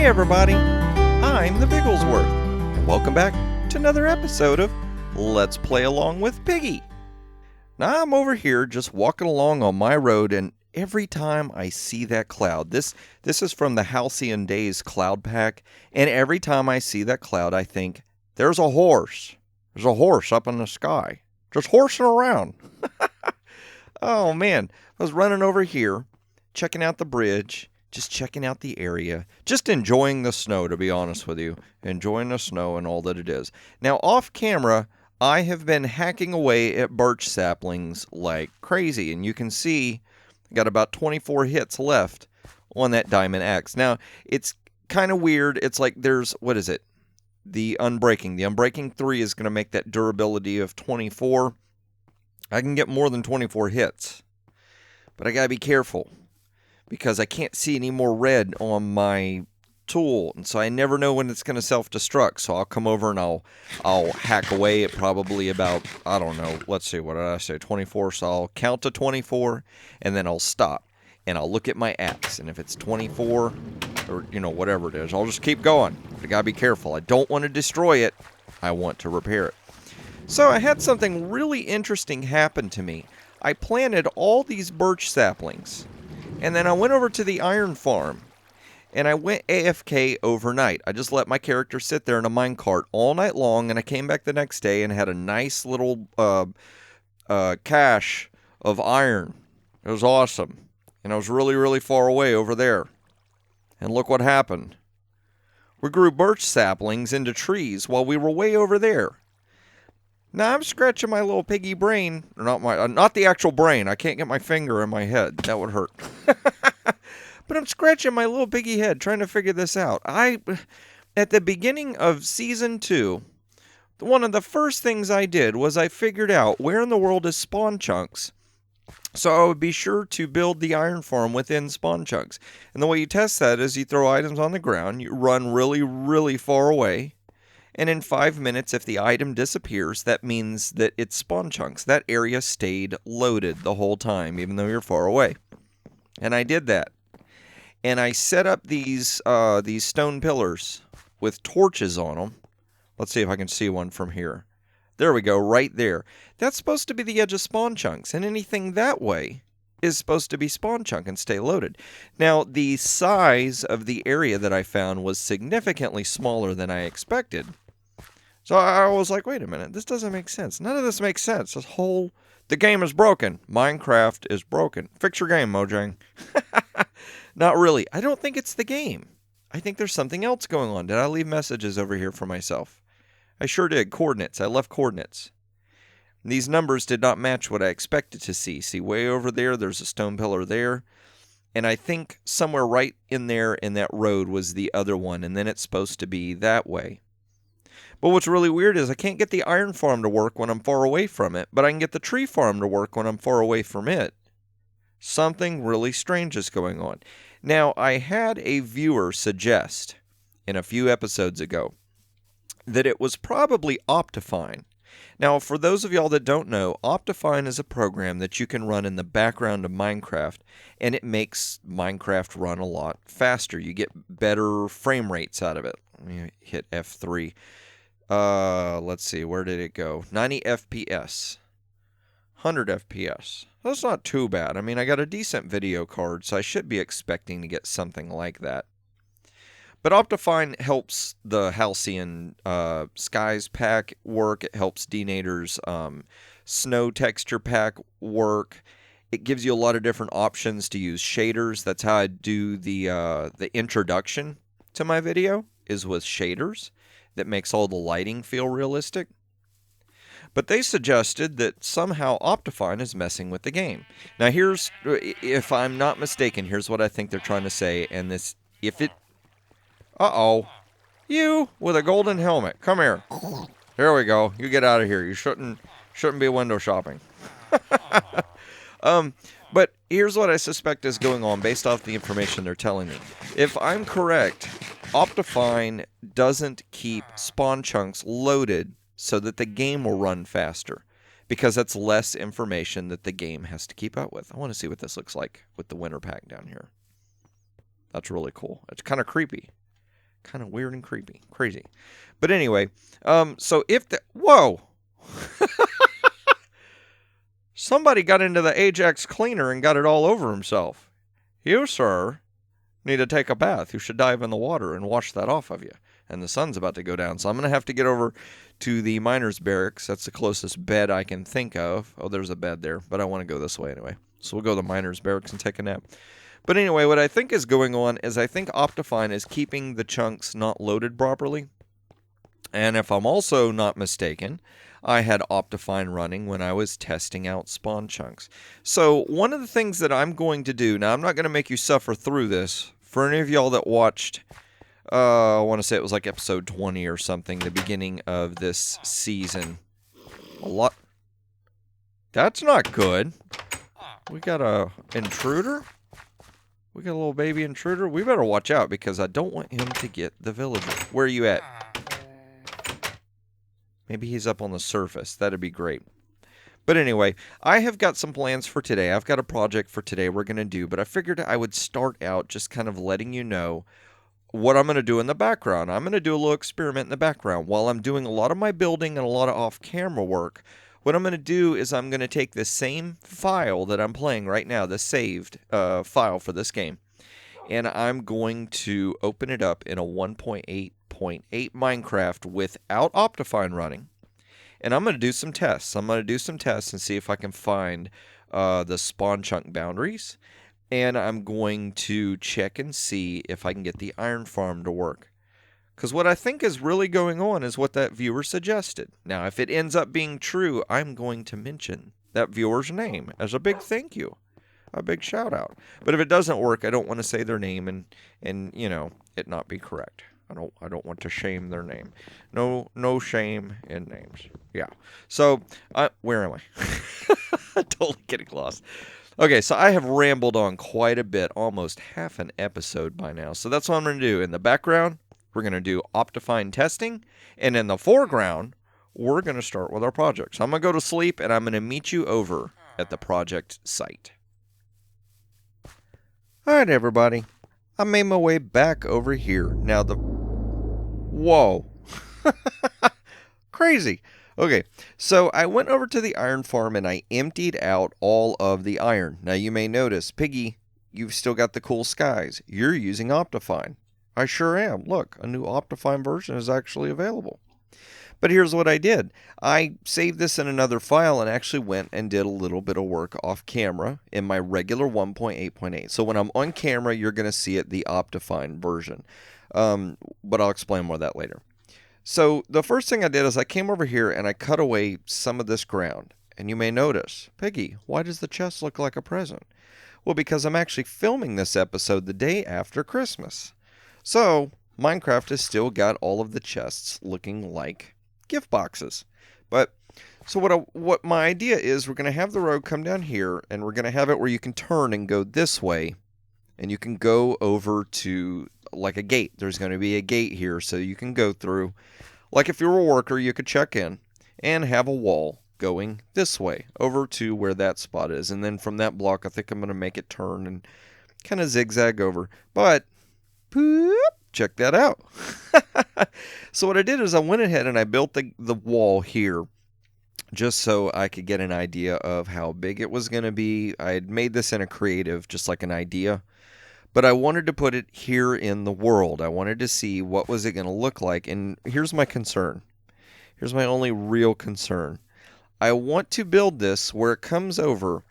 everybody, I'm the Bigglesworth, and welcome back to another episode of Let's Play Along with Piggy. Now I'm over here just walking along on my road, and every time I see that cloud, this is from the Halcyon Days cloud pack, and every time I see that cloud I think, there's a horse. There's a horse up in the sky, just horsing around. Oh man, I was running over here, checking out the bridge, just checking out the area, just enjoying the snow, to be honest with you. Enjoying the snow and all that it is. Now, off camera, I have been hacking away at birch saplings like crazy, and you can see I got about 24 hits left on that diamond axe. Now, it's kind of weird. It's like there's, what is it? The Unbreaking. The Unbreaking 3 is going to make that durability of 24. I can get more than 24 hits, but I got to be careful, because I can't see any more red on my tool, and so I never know when it's going to self-destruct. So I'll come over and I'll hack away at probably about, I don't know, let's see, what did I say, 24, so I'll count to 24, and then I'll stop, and I'll look at my axe, and if it's 24, or, you know, whatever it is, I'll just keep going. I gotta be careful. I don't want to destroy it. I want to repair it. So I had something really interesting happen to me. I planted all these birch saplings, and then I went over to the iron farm, and I went AFK overnight. I just let my character sit there in a minecart all night long, and I came back the next day and had a nice little cache of iron. It was awesome. And I was really, really far away over there. And look what happened. We grew birch saplings into trees while we were way over there. Now I'm scratching my little piggy brain, not the actual brain. I can't get my finger in my head. That would hurt. But I'm scratching my little piggy head trying to figure this out. At the beginning of Season 2, one of the first things I did was I figured out where in the world is spawn chunks, so I would be sure to build the iron farm within spawn chunks. And the way you test that is you throw items on the ground, you run really, really far away, and in 5 minutes, if the item disappears, that means that it's spawn chunks. That area stayed loaded the whole time, even though you're far away. And I did that. And I set up these stone pillars with torches on them. Let's see if I can see one from here. There we go, right there. That's supposed to be the edge of spawn chunks, and anything that way is supposed to be spawn chunk and stay loaded. Now, the size of the area that I found was significantly smaller than I expected. So I was like, wait a minute, this doesn't make sense. None of this makes sense. The game is broken. Minecraft is broken. Fix your game, Mojang. Not really. I don't think it's the game. I think there's something else going on. Did I leave messages over here for myself? I sure did. Coordinates. I left coordinates. These numbers did not match what I expected to see. See, way over there, there's a stone pillar there. And I think somewhere right in there in that road was the other one. And then it's supposed to be that way. But what's really weird is I can't get the iron farm to work when I'm far away from it, but I can get the tree farm to work when I'm far away from it. Something really strange is going on. Now, I had a viewer suggest in a few episodes ago that it was probably Optifine. Now, for those of y'all that don't know, Optifine is a program that you can run in the background of Minecraft, and it makes Minecraft run a lot faster. You get better frame rates out of it. Let me hit F3. Let's see, where did it go? 90 FPS. 100 FPS. That's not too bad. I mean, I got a decent video card, so I should be expecting to get something like that. But Optifine helps the Halcyon Skies pack work. It helps Denator's Snow Texture pack work. It gives you a lot of different options to use shaders. That's how I do the introduction to my video, is with shaders. That makes all the lighting feel realistic. But they suggested that somehow Optifine is messing with the game. Now here's, if I'm not mistaken, here's what I think they're trying to say. And this, if it... Uh-oh. You, with a golden helmet. Come here. There we go. You get out of here. You shouldn't be window shopping. But here's what I suspect is going on based off the information they're telling me. If I'm correct, Optifine doesn't keep spawn chunks loaded so that the game will run faster, because that's less information that the game has to keep up with. I want to see what this looks like with the winter pack down here. That's really cool. It's kind of creepy. Kind of weird and creepy. Crazy. But anyway, so if the... Whoa! Somebody got into the Ajax cleaner and got it all over himself. You, sir, need to take a bath. You should dive in the water and wash that off of you. And the sun's about to go down, so I'm going to have to get over to the miners' barracks. That's the closest bed I can think of. Oh, there's a bed there, but I want to go this way anyway. So we'll go to the miners' barracks and take a nap. But anyway, what I think is going on is I think Optifine is keeping the chunks not loaded properly. And if I'm also not mistaken, I had Optifine running when I was testing out spawn chunks. So one of the things that I'm going to do, now I'm not going to make you suffer through this. For any of y'all that watched, I want to say it was like episode 20 or something, the beginning of this season. A lot. That's not good. We got a intruder? We got a little baby intruder? We better watch out because I don't want him to get the villager. Where are you at? Maybe he's up on the surface. That'd be great. But anyway, I have got some plans for today. I've got a project for today we're going to do, but I figured I would start out just kind of letting you know what I'm going to do in the background. I'm going to do a little experiment in the background. While I'm doing a lot of my building and a lot of off-camera work, what I'm going to do is I'm going to take this same file that I'm playing right now, the saved file for this game, and I'm going to open it up in a 1.8.8 Minecraft without Optifine running. And I'm going to do some tests. I'm going to do some tests and see if I can find the spawn chunk boundaries. And I'm going to check and see if I can get the iron farm to work. Because what I think is really going on is what that viewer suggested. Now, if it ends up being true, I'm going to mention that viewer's name as a big thank you. A big shout out. But if it doesn't work, I don't want to say their name and you know, it not be correct. I don't want to shame their name. No shame in names. Yeah. So, where am I? Totally getting lost. Okay, so I have rambled on quite a bit, almost half an episode by now. So that's what I'm going to do. In the background, we're going to do Optifine testing. And in the foreground, we're going to start with our project. So I'm going to go to sleep, and I'm going to meet you over at the project site. All right, everybody. I made my way back over here. Now Whoa. Crazy. Okay, so I went over to the iron farm and I emptied out all of the iron. Now you may notice, Piggy, you've still got the cool skies. You're using Optifine. I sure am. Look, a new Optifine version is actually available. But here's what I did. I saved this in another file and actually went and did a little bit of work off camera in my regular 1.8.8. So when I'm on camera, you're going to see it the Optifine version. But I'll explain more of that later. So the first thing I did is I came over here and I cut away some of this ground. And you may notice, Piggy, why does the chest look like a present? Well, because I'm actually filming this episode the day after Christmas. So Minecraft has still got all of the chests looking like gift boxes. But so what my idea is, we're going to have the road come down here and we're going to have it where you can turn and go this way. And you can go over to like a gate. There's going to be a gate here so you can go through. Like if you were a worker, you could check in and have a wall going this way over to where that spot is. And then from that block, I think I'm going to make it turn and kind of zigzag over. But, boop, check that out. So what I did is I went ahead and I built the wall here just so I could get an idea of how big it was going to be. I had made this in a creative, just like an idea. But I wanted to put it here in the world. I wanted to see what was it going to look like. And here's my concern. Here's my only real concern. I want to build this where it comes over,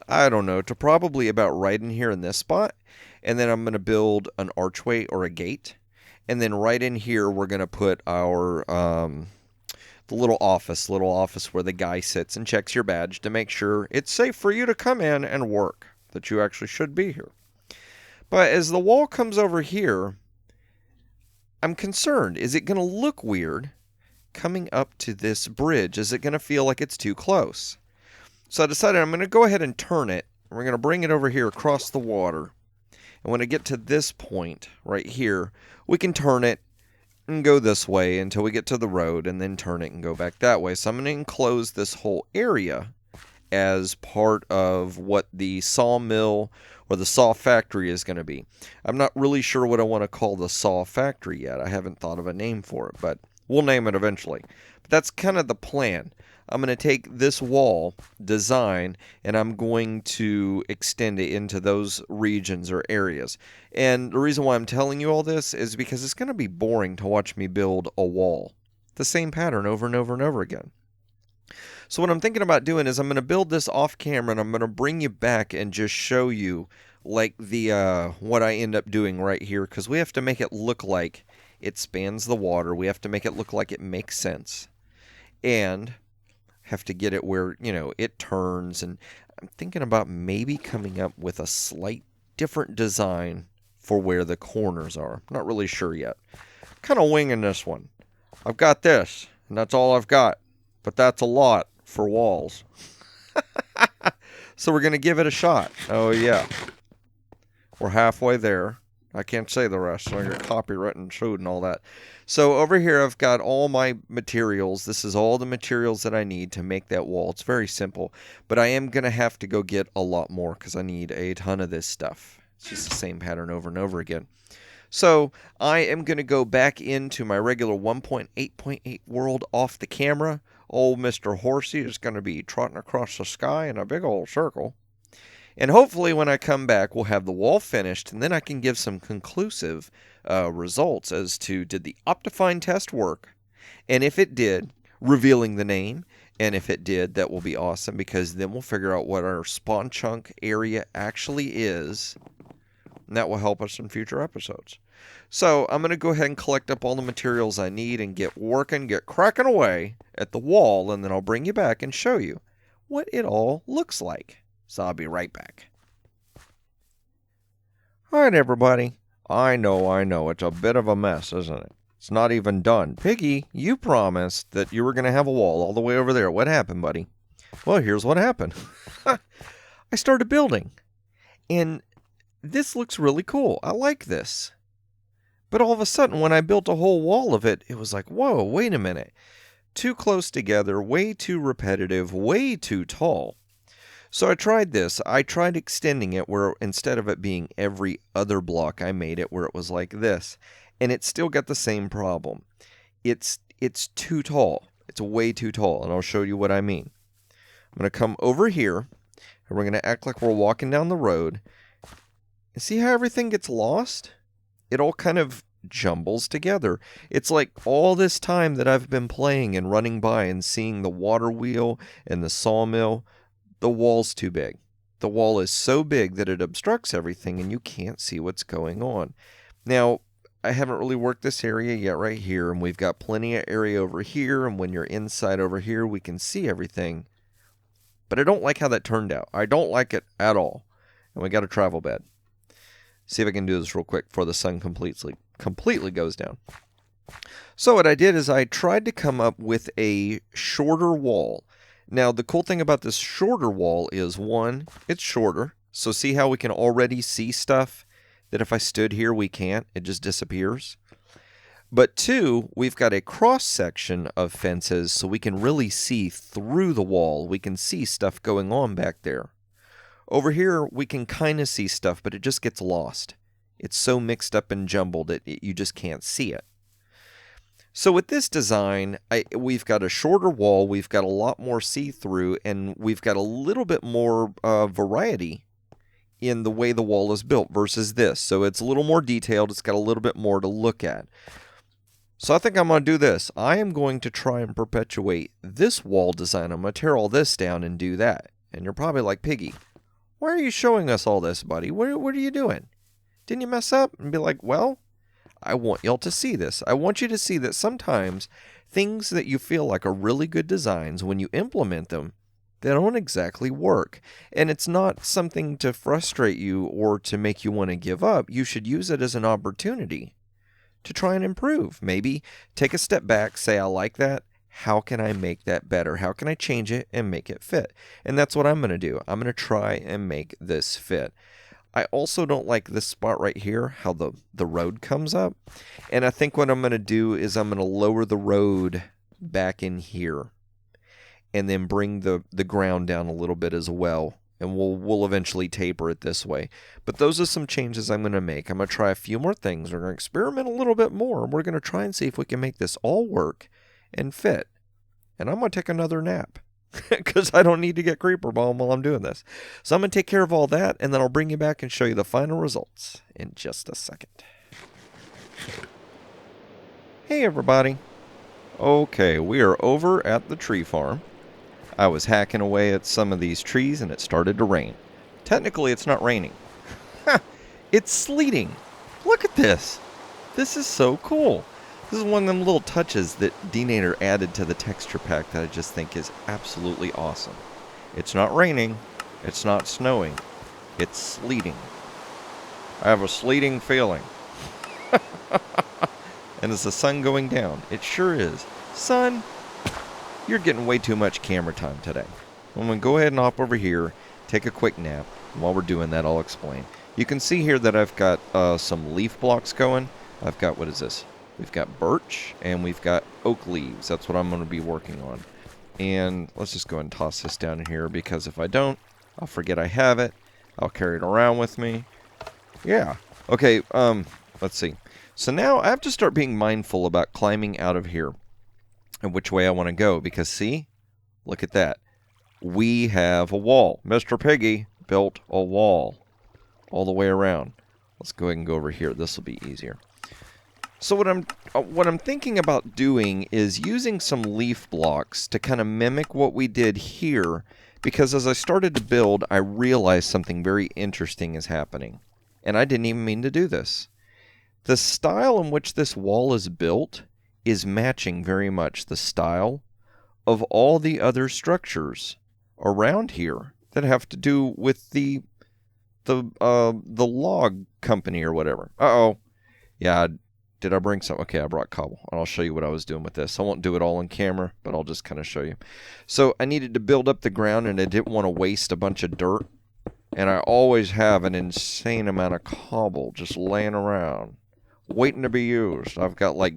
I don't know, to probably about right in here in this spot. And then I'm going to build an archway or a gate. And then right in here, we're going to put our the little office where the guy sits and checks your badge to make sure it's safe for you to come in and work, that you actually should be here. But as the wall comes over here, I'm concerned. Is it going to look weird coming up to this bridge? Is it going to feel like it's too close? So I decided I'm going to go ahead and turn it. We're going to bring it over here across the water. And when I get to this point right here, we can turn it and go this way until we get to the road and then turn it and go back that way. So I'm going to enclose this whole area as part of what the sawmill or the saw factory is going to be. I'm not really sure what I want to call the saw factory yet. I haven't thought of a name for it, but we'll name it eventually. But that's kind of the plan. I'm going to take this wall design and I'm going to extend it into those regions or areas. And the reason why I'm telling you all this is because it's going to be boring to watch me build a wall. The same pattern over and over and over again. So what I'm thinking about doing is I'm going to build this off camera and I'm going to bring you back and just show you like the what I end up doing right here, because we have to make it look like it spans the water. We have to make it look like it makes sense. And have to get it where, you know, it turns. And I'm thinking about maybe coming up with a slight different design for where the corners are. I'm not really sure yet. Kind of winging this one. I've got this, and that's all I've got. But that's a lot for walls. So we're going to give it a shot. Oh, yeah. We're halfway there. I can't say the rest, so I got copyright and sued and all that. So over here I've got all my materials. This is all the materials that I need to make that wall. It's very simple, but I am going to have to go get a lot more because I need a ton of this stuff. It's just the same pattern over and over again. So I am going to go back into my regular 1.8.8 world off the camera. Old Mr. Horsey is going to be trotting across the sky in a big old circle. And hopefully when I come back, we'll have the wall finished, and then I can give some conclusive results as to did the Optifine test work. And if it did, revealing the name. And if it did, that will be awesome, because then we'll figure out what our spawn chunk area actually is. And that will help us in future episodes. So I'm going to go ahead and collect up all the materials I need and get working, get cracking away at the wall, and then I'll bring you back and show you what it all looks like. So I'll be right back. Alright, everybody. I know, it's a bit of a mess, isn't it? It's not even done. Piggy, you promised that you were going to have a wall all the way over there. What happened, buddy? Well, here's what happened. I started building. And this looks really cool. I like this. But all of a sudden, when I built a whole wall of it, it was like, whoa, wait a minute. Too close together, way too repetitive, way too tall. So I tried this. I tried extending it where instead of it being every other block, I made it where it was like this. And it still got the same problem. It's too tall. It's way too tall. And I'll show you what I mean. I'm going to come over here. And we're going to act like we're walking down the road. And see how everything gets lost? It all kind of jumbles together. It's like all this time that I've been playing and running by and seeing the water wheel and the sawmill. The wall's too big. The wall is so big that it obstructs everything and you can't see what's going on. Now, I haven't really worked this area yet right here, and we've got plenty of area over here, and when you're inside over here, we can see everything. But I don't like how that turned out. I don't like it at all. And we got a travel bed. See if I can do this real quick before the sun completely goes down. So what I did is I tried to come up with a shorter wall. Now, the cool thing about this shorter wall is, one, it's shorter. So see how we can already see stuff that if I stood here, we can't. It just disappears. But two, we've got a cross section of fences so we can really see through the wall. We can see stuff going on back there. Over here, we can kind of see stuff, but it just gets lost. It's so mixed up and jumbled that you just can't see it. So with this design, we've got a shorter wall, we've got a lot more see-through, and we've got a little bit more variety in the way the wall is built versus this. So it's a little more detailed, it's got a little bit more to look at. So I think I'm going to do this. I am going to try and perpetuate this wall design. I'm going to tear all this down and do that. And you're probably like, Piggy, why are you showing us all this, buddy? What are you doing? Didn't you mess up? And be like, well, I want y'all to see this. I want you to see that sometimes things that you feel like are really good designs, when you implement them, they don't exactly work. And it's not something to frustrate you or to make you want to give up. You should use it as an opportunity to try and improve. Maybe take a step back, say, I like that. How can I make that better? How can I change it and make it fit? And that's what I'm going to do. I'm going to try and make this fit. I also don't like this spot right here, how the road comes up. And I think what I'm going to do is I'm going to lower the road back in here. And then bring the ground down a little bit as well. and we'll eventually taper it this way. But those are some changes I'm going to make. I'm going to try a few more things. We're going to experiment a little bit more, and we're going to try and see if we can make this all work and fit. And I'm going to take another nap because I don't need to get creeper bomb while I'm doing this. So I'm going to take care of all that, and then I'll bring you back and show you the final results in just a second. Hey everybody. Okay, we are over at the tree farm. I was hacking away at some of these trees and it started to rain. Technically it's not raining. It's sleeting. Look at this. This is so cool. This is one of them little touches that D-Nator added to the texture pack that I just think is absolutely awesome. It's not raining. It's not snowing. It's sleeting. I have a sleeting feeling. And is the sun going down? It sure is. Sun, you're getting way too much camera time today. I'm going to go ahead and hop over here, take a quick nap. And while we're doing that, I'll explain. You can see here that I've got some leaf blocks going. I've got, what is this? We've got birch and we've got oak leaves. That's what I'm going to be working on. And let's just go ahead and toss this down here because if I don't, I'll forget I have it. I'll carry it around with me. Yeah. Okay, let's see. So now I have to start being mindful about climbing out of here and which way I want to go because see? Look at that. We have a wall. Mr. Piggy built a wall all the way around. Let's go ahead and go over here. This will be easier. So what I'm thinking about doing is using some leaf blocks to kind of mimic what we did here because as I started to build, I realized something very interesting is happening. And I didn't even mean to do this. The style in which this wall is built is matching very much the style of all the other structures around here that have to do with the log company or whatever. Uh-oh. Yeah, did I bring some? Okay, I brought cobble. And I'll show you what I was doing with this. I won't do it all on camera, but I'll just kind of show you. So I needed to build up the ground, and I didn't want to waste a bunch of dirt. And I always have an insane amount of cobble just laying around, waiting to be used. I've got like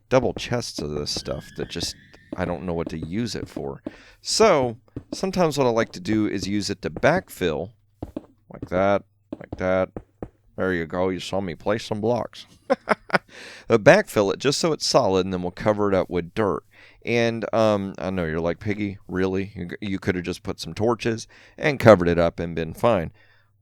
double chests of this stuff that just, I don't know what to use it for. So sometimes what I like to do is use it to backfill, like that, like that. There you go. You saw me place some blocks. Backfill it just so it's solid, and then we'll cover it up with dirt. And I know you're like, Piggy, really? You could have just put some torches and covered it up and been fine.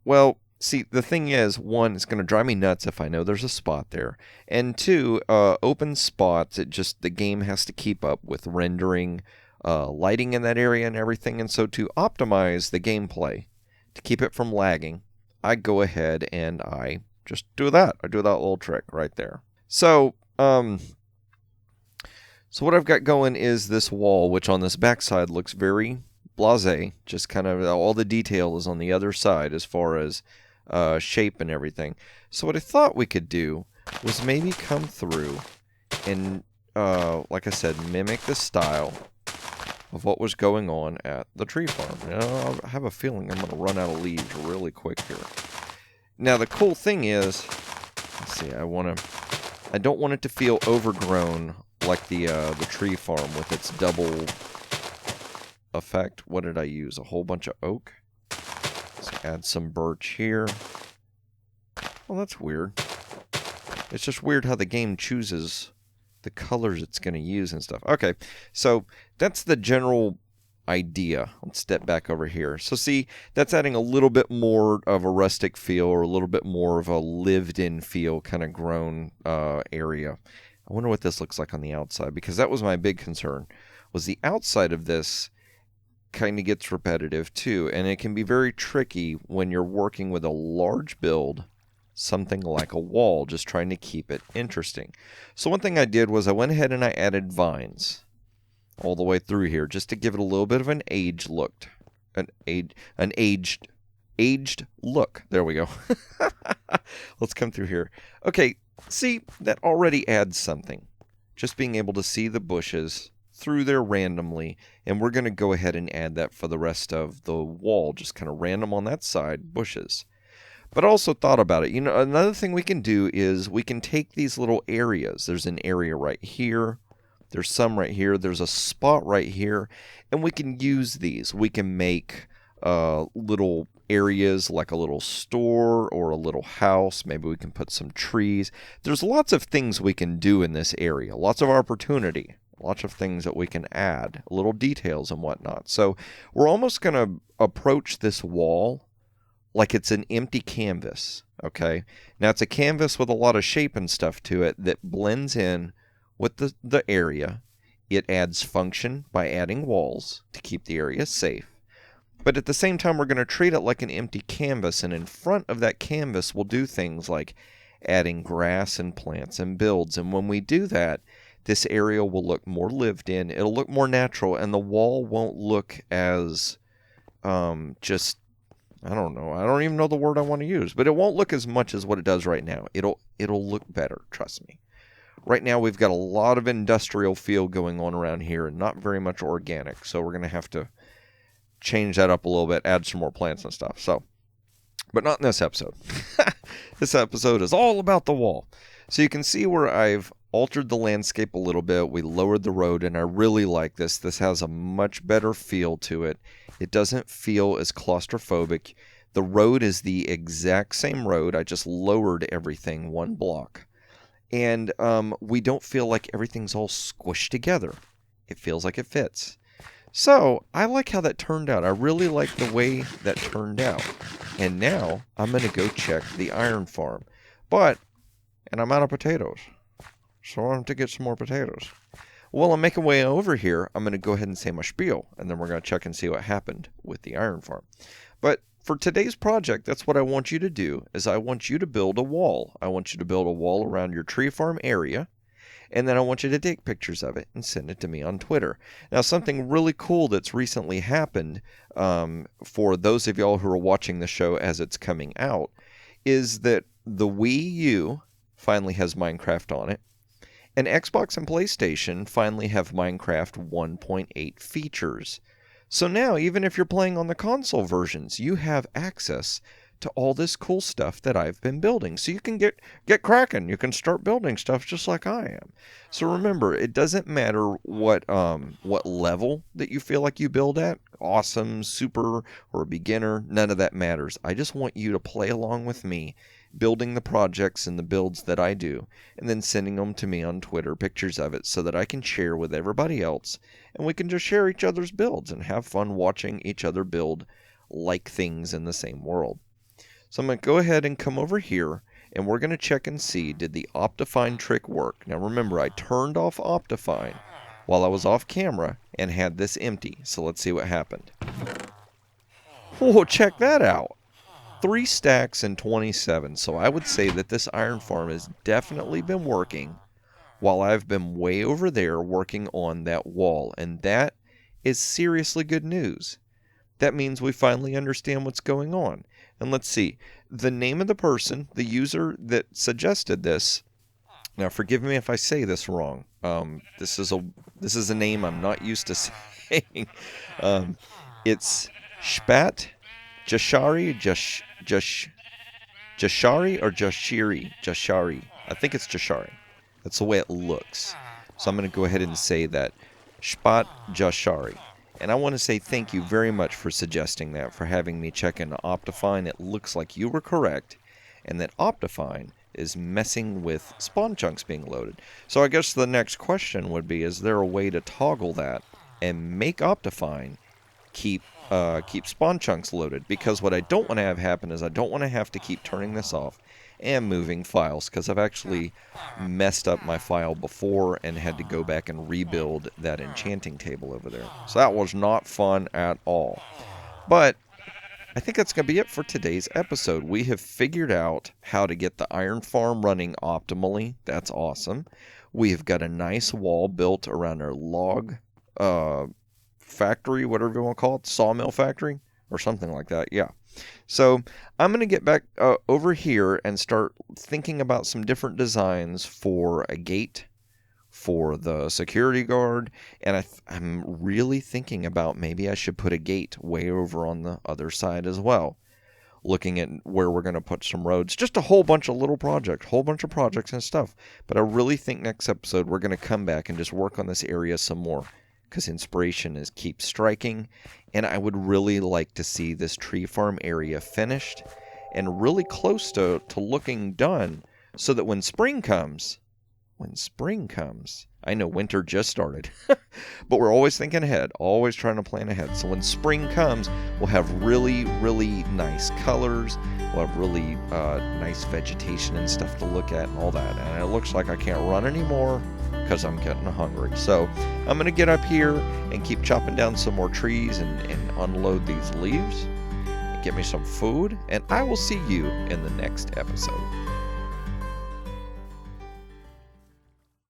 Well, see, the thing is, one, it's going to drive me nuts if I know there's a spot there. And two, open spots, the game has to keep up with rendering, lighting in that area and everything. And so to optimize the gameplay, to keep it from lagging, I go ahead and I just do that. I do that little trick right there. So what I've got going is this wall, which on this backside looks very blasé. Just kind of all the detail is on the other side as far as shape and everything. So what I thought we could do was maybe come through and, like I said, mimic the style of what was going on at the tree farm. Now, I have a feeling I'm going to run out of leaves really quick here. Now, the cool thing is, let's see, I don't want it to feel overgrown like the tree farm with its double effect. What did I use? A whole bunch of oak. Let's add some birch here. Well, that's weird. It's just weird how the game chooses the colors it's going to use and stuff. Okay, so that's the general idea. Let's step back over here. So see, that's adding a little bit more of a rustic feel or a little bit more of a lived-in feel, kind of grown area. I wonder what this looks like on the outside, because that was my big concern, was the outside of this kind of gets repetitive too, and it can be very tricky when you're working with a large build, something like a wall, just trying to keep it interesting. So one thing I did was I went ahead and I added vines all the way through here just to give it a little bit of an aged look. An aged look. There we go. Let's come through here. Okay, see, that already adds something. Just being able to see the bushes through there randomly, and we're going to go ahead and add that for the rest of the wall, just kind of random on that side, bushes. But I also thought about it. You know, another thing we can do is we can take these little areas. There's an area right here. There's some right here. There's a spot right here. And we can use these. We can make little areas like a little store or a little house. Maybe we can put some trees. There's lots of things we can do in this area, lots of opportunity, lots of things that we can add, little details and whatnot. So we're almost going to approach this wall like it's an empty canvas, okay? Now it's a canvas with a lot of shape and stuff to it that blends in with the area. It adds function by adding walls to keep the area safe. But at the same time, we're going to treat it like an empty canvas, and in front of that canvas, we'll do things like adding grass and plants and builds. And when we do that, this area will look more lived in, it'll look more natural, and the wall won't look as just, I don't know, I don't even know the word I want to use, but it won't look as much as what it does right now. It'll look better, trust me. Right now, we've got a lot of industrial feel going on around here and not very much organic, so we're going to have to change that up a little bit, add some more plants and stuff. So, but not in this episode. This episode is all about the wall. So you can see where I've altered the landscape a little bit. We lowered the road, and I really like this. This has a much better feel to it. It doesn't feel as claustrophobic. The road is the exact same road. I just lowered everything one block. And we don't feel like everything's all squished together. It feels like it fits. So, I like how that turned out. I really like the way that turned out. And now, I'm going to go check the iron farm. And I'm out of potatoes. So I have to get some more potatoes. Well, I'm making way over here. I'm going to go ahead and say my spiel. And then we're going to check and see what happened with the iron farm. But for today's project, that's what I want you to do, is I want you to build a wall. I want you to build a wall around your tree farm area. And then I want you to take pictures of it and send it to me on Twitter. Now, something really cool that's recently happened for those of y'all who are watching the show as it's coming out is that the Wii U finally has Minecraft on it. And Xbox and PlayStation finally have Minecraft 1.8 features. So now, even if you're playing on the console versions, you have access to all this cool stuff that I've been building. So you can get cracking. You can start building stuff just like I am. So remember, it doesn't matter what level that you feel like you build at, awesome, super, or beginner, none of that matters. I just want you to play along with me, building the projects and the builds that I do, and then sending them to me on Twitter, pictures of it, so that I can share with everybody else, and we can just share each other's builds and have fun watching each other build like things in the same world. So I'm going to go ahead and come over here, and we're going to check and see, did the Optifine trick work? Now remember, I turned off Optifine while I was off camera and had this empty. So let's see what happened. Whoa, check that out. 3 stacks and 27. So I would say that this iron farm has definitely been working while I've been way over there working on that wall. And that is seriously good news. That means we finally understand what's going on. And let's see, the name of the person, the user that suggested this, now forgive me if I say this wrong. This is a name I'm not used to saying. It's Shpat Jashari, Jashari or Jashiri? Jashari. I think it's Jashari. That's the way it looks. So I'm going to go ahead and say that. Shpat Jashari. And I want to say thank you very much for suggesting that, for having me check into Optifine. It looks like you were correct, and that Optifine is messing with spawn chunks being loaded. So I guess the next question would be, is there a way to toggle that and make Optifine keep spawn chunks loaded? Because what I don't want to have happen is I don't want to have to keep turning this off and moving files, because I've actually messed up my file before and had to go back and rebuild that enchanting table over there. So that was not fun at all. But I think that's going to be it for today's episode. We have figured out how to get the iron farm running optimally. That's awesome. We have got a nice wall built around our log factory, whatever you want to call it, sawmill factory or something like that. Yeah. So I'm going to get back over here and start thinking about some different designs for a gate, for the security guard, and I'm really thinking about maybe I should put a gate way over on the other side as well. Looking at where we're going to put some roads, just a whole bunch of little projects, whole bunch of projects and stuff. But I really think next episode we're going to come back and just work on this area some more, because inspiration keeps striking. And I would really like to see this tree farm area finished and really close to looking done, so that when spring comes, I know winter just started, but we're always thinking ahead, always trying to plan ahead. So when spring comes, we'll have really, really nice colors. We'll have really nice vegetation and stuff to look at and all that. And it looks like I can't run anymore because I'm getting hungry. So I'm going to get up here and keep chopping down some more trees and unload these leaves and get me some food. And I will see you in the next episode.